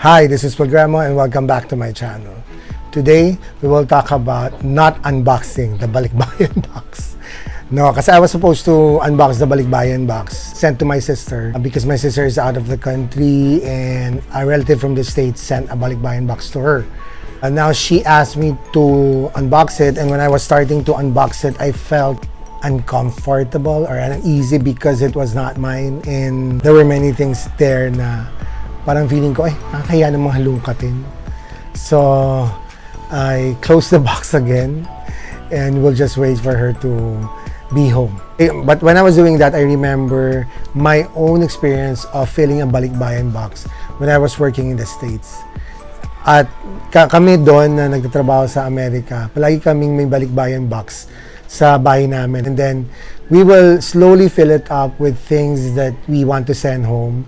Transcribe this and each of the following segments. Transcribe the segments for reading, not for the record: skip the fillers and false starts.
Hi, this is Programo and welcome back to my channel. Today, we will talk about not unboxing the Balik Bayan box. No, kasi I was supposed to unbox the Balik Bayan box sent to my sister because my sister is out of the country and a relative from the States sent a Balik Bayan box to her. And now she asked me to unbox it, and when I was starting to unbox it, I felt uncomfortable or uneasy because it was not mine, and there were many things there na parang feeling ko, nakakaya namang halungkatin. So, I closed the box again and we'll just wait for her to be home. But when I was doing that, I remember my own experience of filling a Balik Bayan box when I was working in the States. At kami doon na nagtatrabaho sa Amerika, palagi kaming may Balik Bayan box sa bahay namin. And then, we will slowly fill it up with things that we want to send home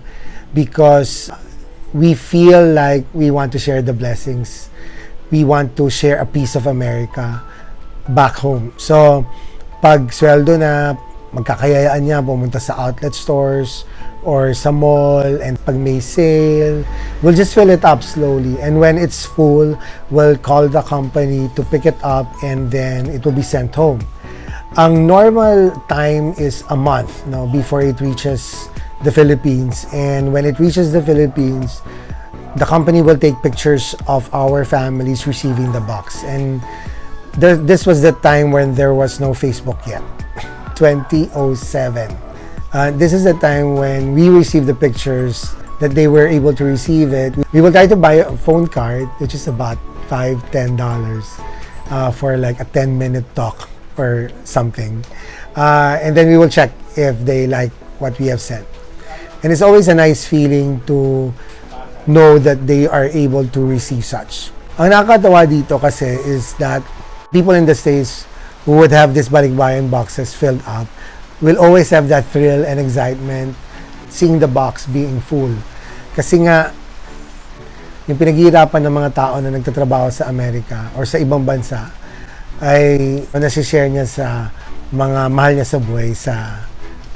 because we feel like we want to share the blessings. We want to share a piece of America back home. So, pag sweldo na, magkakayayaan niya pumunta sa outlet stores or sa mall, and pag may sale, we'll just fill it up slowly. And when it's full, we'll call the company to pick it up and then it will be sent home. Ang normal time is a month, no, before it reaches the Philippines, and when it reaches the Philippines, the company will take pictures of our families receiving the box. And this was the time when there was no Facebook yet, 2007. This is the time when we received the pictures that they were able to receive it. We will try to buy a phone card, which is about $5-10 for like a 10-minute talk or something, and then we will check if they like what we have sent. And it's always a nice feeling to know that they are able to receive such. Ang nakakatawa dito kasi is that people in the States who would have this Balik Bayan boxes filled up will always have that thrill and excitement seeing the box being full. Kasi nga, yung pinaghihirapan ng mga tao na nagtatrabaho sa Amerika or sa ibang bansa ay nasishare niya sa mga mahal niya sa buhay sa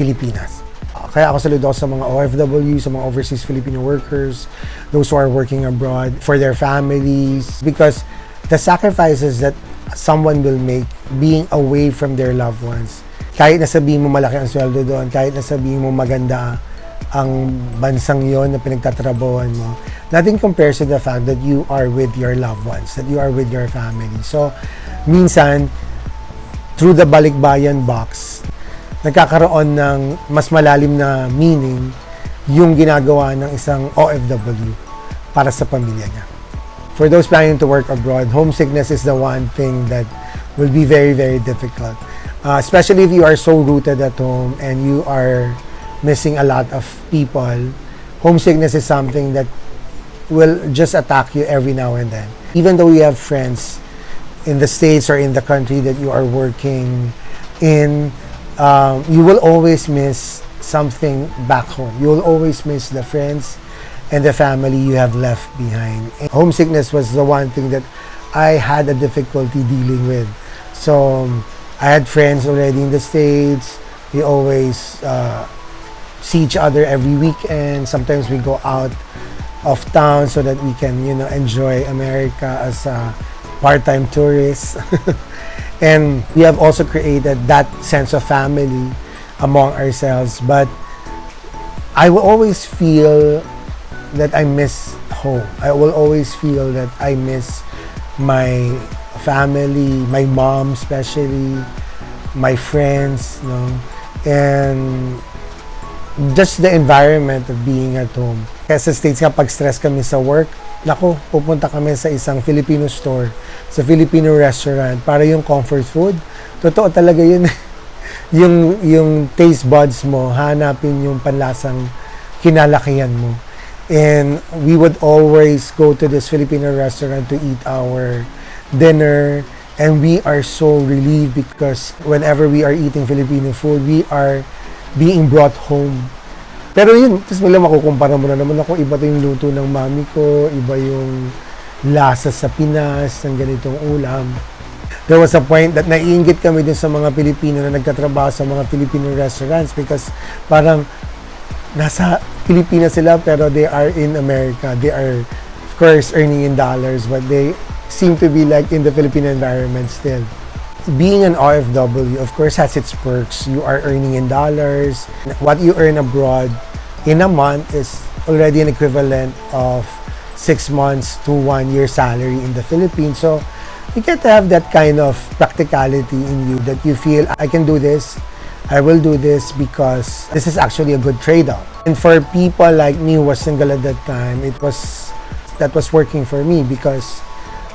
Pilipinas. Kaya ako saludo ako sa mga OFW, sa mga overseas Filipino workers, those who are working abroad, for their families, because the sacrifices that someone will make being away from their loved ones, kahit na sabihin mo malaki ang sweldo doon, kahit na sabihin mo maganda ang bansang yon na pinagtatrabahuan mo, nothing compares to the fact that you are with your loved ones, that you are with your family. So, minsan, through the Balik Bayan box, nagkakaroon ng mas malalim na meaning yung ginagawa ng isang OFW para sa pamilya niya. For those planning to work abroad, homesickness is the one thing that will be very, very difficult. Especially if you are so rooted at home and you are missing a lot of people, homesickness is something that will just attack you every now and then. Even though you have friends in the States or in the country that you are working in, you will always miss something back home. You will always miss the friends and the family you have left behind. And homesickness was the one thing that I had a difficulty dealing with. So I had friends already in the States. We always see each other every weekend. Sometimes we go out of town so that we can, enjoy America as a part-time tourist. And we have also created that sense of family among ourselves. But I will always feel that I miss home. I will always feel that I miss my family, my mom especially, my friends, and just the environment of being at home. Kaya sa States nga, pag stress kami sa work, naku, pupunta kami sa isang Filipino store, sa Filipino restaurant, para yung comfort food. Totoo talaga yun. yung taste buds mo, hanapin yung panlasang kinalakihan mo. And we would always go to this Filipino restaurant to eat our dinner, and we are so relieved because whenever we are eating Filipino food, we are being brought home. Pero yun, tapos may makukumpara mo na naman ako, iba to yung luto ng mami ko, iba yung lasa sa Pinas ng ganitong ulam. There was a point that naiinggit kami dun sa mga Pilipino na nagtatrabaho sa mga Filipino restaurants because parang nasa Pilipinas sila pero they are in America. They are course, earning in dollars, but they seem to be like in the Filipino environment still. Being an OFW, of course, has its perks. You are earning in dollars. What you earn abroad in a month is already an equivalent of 6 months to 1 year salary in the Philippines. So you get to have that kind of practicality in you that you feel, I can do this, I will do this because this is actually a good trade-off. And for people like me who was single at that time, that was working for me because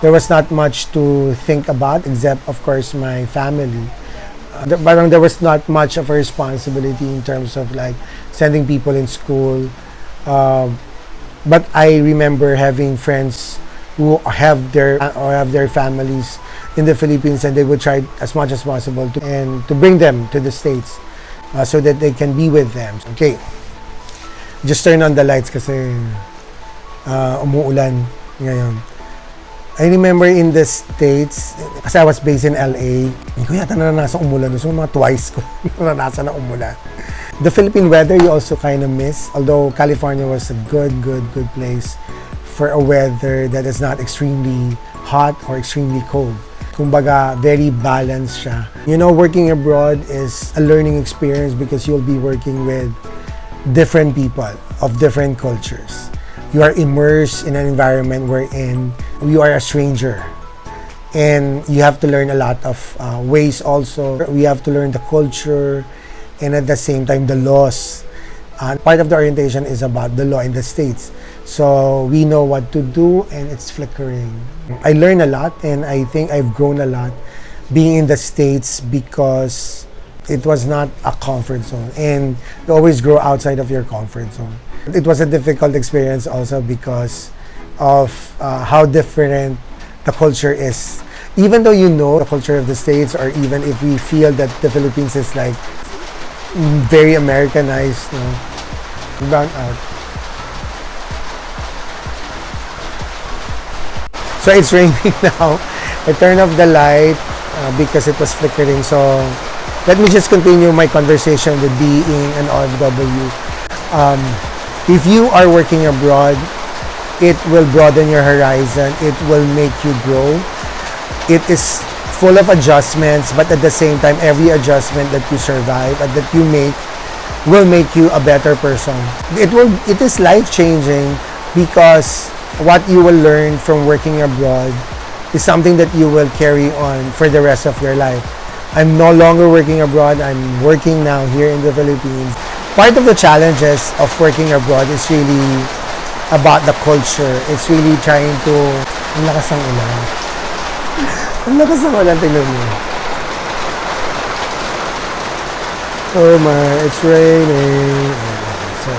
there was not much to think about except, of course, my family. But there was not much of a responsibility in terms of like sending people in school. But I remember having friends who have their families in the Philippines, and they would try as much as possible to bring them to the States so that they can be with them. Okay, just turn on the lights kasi umuulan ngayon. I remember in the States, kasi I was based in LA, hindi ko yata naranasan umulan. So mga twice ko naranasan na umulan. The Philippine weather you also kind of miss, although California was a good place for a weather that is not extremely hot or extremely cold. Kumbaga, very balanced siya. You know, working abroad is a learning experience because you'll be working with different people of different cultures. You are immersed in an environment wherein you are a stranger. And you have to learn a lot of ways also. We have to learn the culture and at the same time the laws. Part of the orientation is about the law in the States. So we know what to do and it's flickering. I learned a lot and I think I've grown a lot being in the States because it was not a comfort zone. And you always grow outside of your comfort zone. It was a difficult experience also because of how different the culture is. Even though you know the culture of the States, or even if we feel that the Philippines is like very Americanized, no? Brown out. So it's raining now. I turned off the light because it was flickering. So let me just continue my conversation with being an OFW. If you are working abroad, it will broaden your horizon. It will make you grow. It is full of adjustments, but at the same time, every adjustment that you survive and that you make will make you a better person. It is life-changing because what you will learn from working abroad is something that you will carry on for the rest of your life. I'm no longer working abroad. I'm working now here in the Philippines. Part of the challenges of working abroad is really about the culture. It's really trying to... Ang lakas ng ulan. Ang lakas ng ulan, tingnan mo. Oh my, it's raining. So,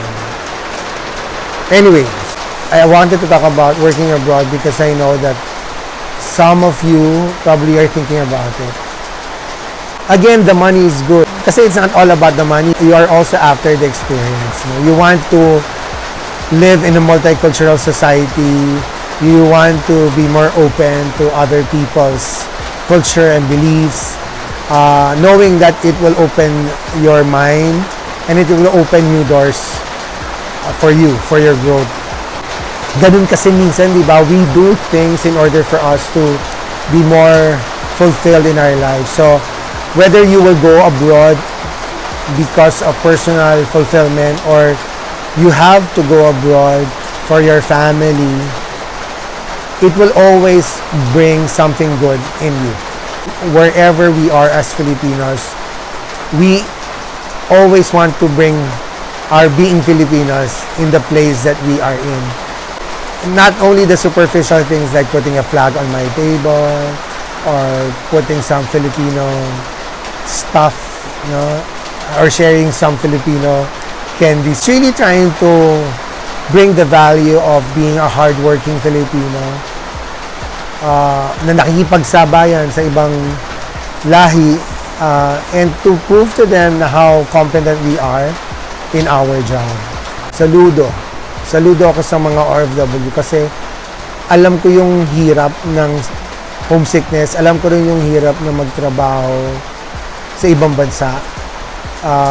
anyway, I wanted to talk about working abroad because I know that some of you probably are thinking about it. Again, the money is good. Kasi it's not all about the money. You are also after the experience. You want to live in a multicultural society. You want to be more open to other people's culture and beliefs. Knowing that it will open your mind and it will open new doors for you, for your growth. Ganun kasi minsan, di ba? We do things in order for us to be more fulfilled in our lives. So, whether you will go abroad because of personal fulfillment or you have to go abroad for your family, it will always bring something good in you. Wherever we are as Filipinos, we always want to bring our being Filipinos in the place that we are in. Not only the superficial things like putting a flag on my table or putting some Filipino stuff, or sharing some Filipino candies. Really trying to bring the value of being a hardworking Filipino na nakikipagsabayan sa ibang lahi and to prove to them how competent we are in our job. Saludo ako sa mga OFW kasi alam ko yung hirap ng homesickness, alam ko rin yung hirap na magtrabaho sa ibang bansa.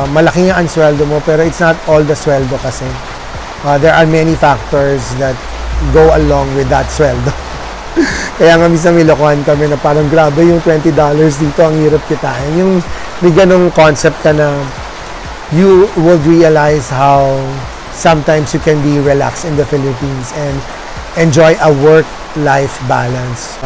Malaki ang sweldo mo pero it's not all the sweldo kasi. There are many factors that go along with that sweldo. Kaya nga minsan may lokohan kami na parang grabe yung $20 dito, ang hirap kitain. Yung may ganong concept ka na you would realize how sometimes you can be relaxed in the Philippines and enjoy a work-life balance.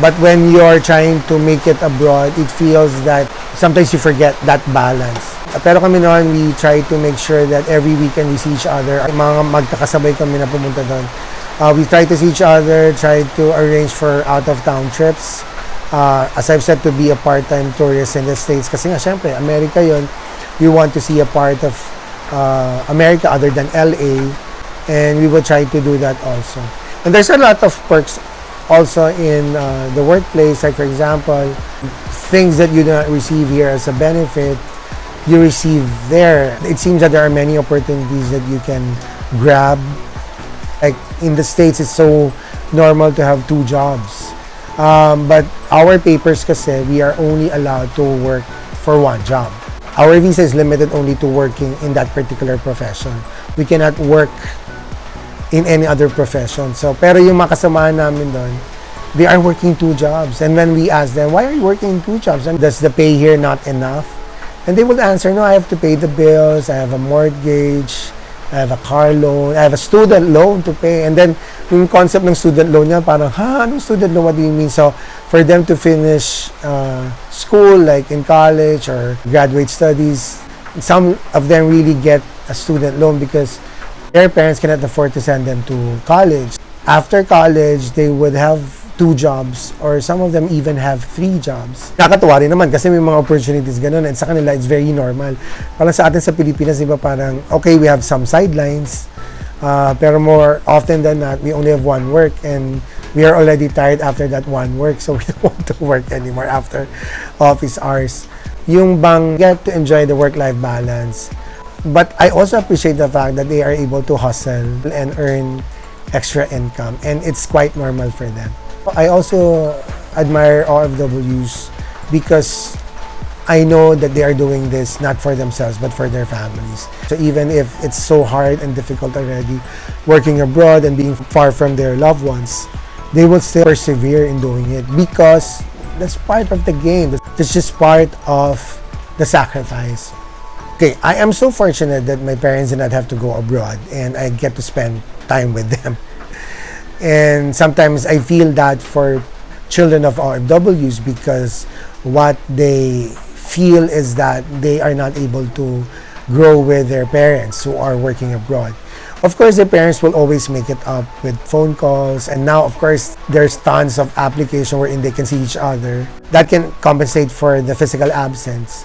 But when you're trying to make it abroad, it feels that sometimes you forget that balance. Pero kami noon, we try to make sure that every weekend we see each other. Mga magkakasabay kami na pumunta doon. We try to see each other, try to arrange for out-of-town trips. As I've said, to be a part-time tourist in the States. Kasi nga, syempre, America yun. We want to see a part of America other than LA. And we will try to do that also. And there's a lot of perks also in the workplace. Like, for example, things that you do not receive here as a benefit, you receive there. It seems that there are many opportunities that you can grab. Like in the States, it's so normal to have 2 jobs. But our papers kasi, we are only allowed to work for 1 job. Our visa is limited only to working in that particular profession. We cannot work in any other profession. So, pero yung mga kasamahan namin doon, they are working 2 jobs. And when we ask them, why are you working 2 jobs? And does the pay here not enough? And they will answer, no, I have to pay the bills, I have a mortgage, I have a car loan, I have a student loan to pay. And then, yung concept ng student loan niya, parang, anong student loan? What do you mean? So, for them to finish school, like in college or graduate studies, some of them really get a student loan because their parents cannot afford to send them to college. After college, they would have 2 jobs or some of them even have 3 jobs. Nakakatuwa rin naman kasi may mga opportunities ganun and sa kanila it's very normal. Parang sa atin sa Pilipinas, di ba parang, okay, we have some sidelines, pero more often than not, we only have 1 work and we are already tired after that 1 work, so we don't want to work anymore after office hours. Yung bang get to enjoy the work-life balance. But I also appreciate the fact that they are able to hustle and earn extra income and it's quite normal for them. I also admire OFWs because I know that they are doing this not for themselves but for their families. So even if it's so hard and difficult already working abroad and being far from their loved ones, they will still persevere in doing it because that's part of the game. It's just part of the sacrifice. Okay, I am so fortunate that my parents did not have to go abroad and I get to spend time with them. And sometimes I feel that for children of OFWs because what they feel is that they are not able to grow with their parents who are working abroad. Of course, their parents will always make it up with phone calls. And now, of course, there's tons of application wherein they can see each other. That can compensate for the physical absence.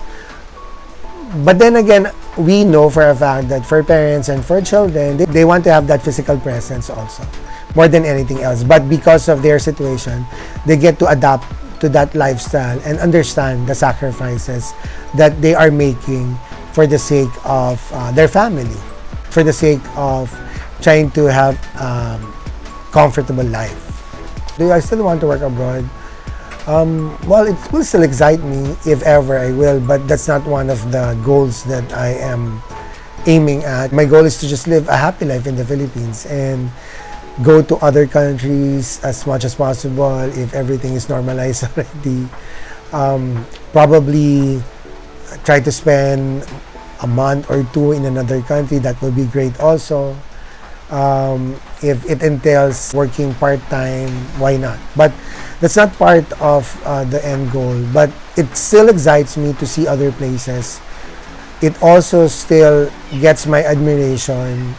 But then again, we know for a fact that for parents and for children, they want to have that physical presence also, more than anything else. But because of their situation, they get to adapt to that lifestyle and understand the sacrifices that they are making for the sake of their family, for the sake of trying to have comfortable life. Do I still want to work abroad? Well, it will still excite me if ever I will, but that's not one of the goals that I am aiming at. My goal is to just live a happy life in the Philippines and go to other countries as much as possible if everything is normalized already. Probably try to spend a month or 2 in another country. That will be great also. If it entails working part-time, why not? But that's not part of the end goal. But it still excites me to see other places. It also still gets my admiration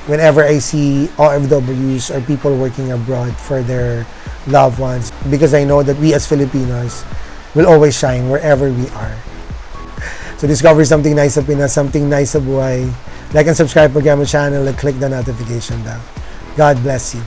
whenever I see OFWs or people working abroad for their loved ones, because I know that we as Filipinos will always shine wherever we are. So discover something nice sa Pinas, something nice sa buhay. Like and subscribe to my channel and click the notification bell. God bless you.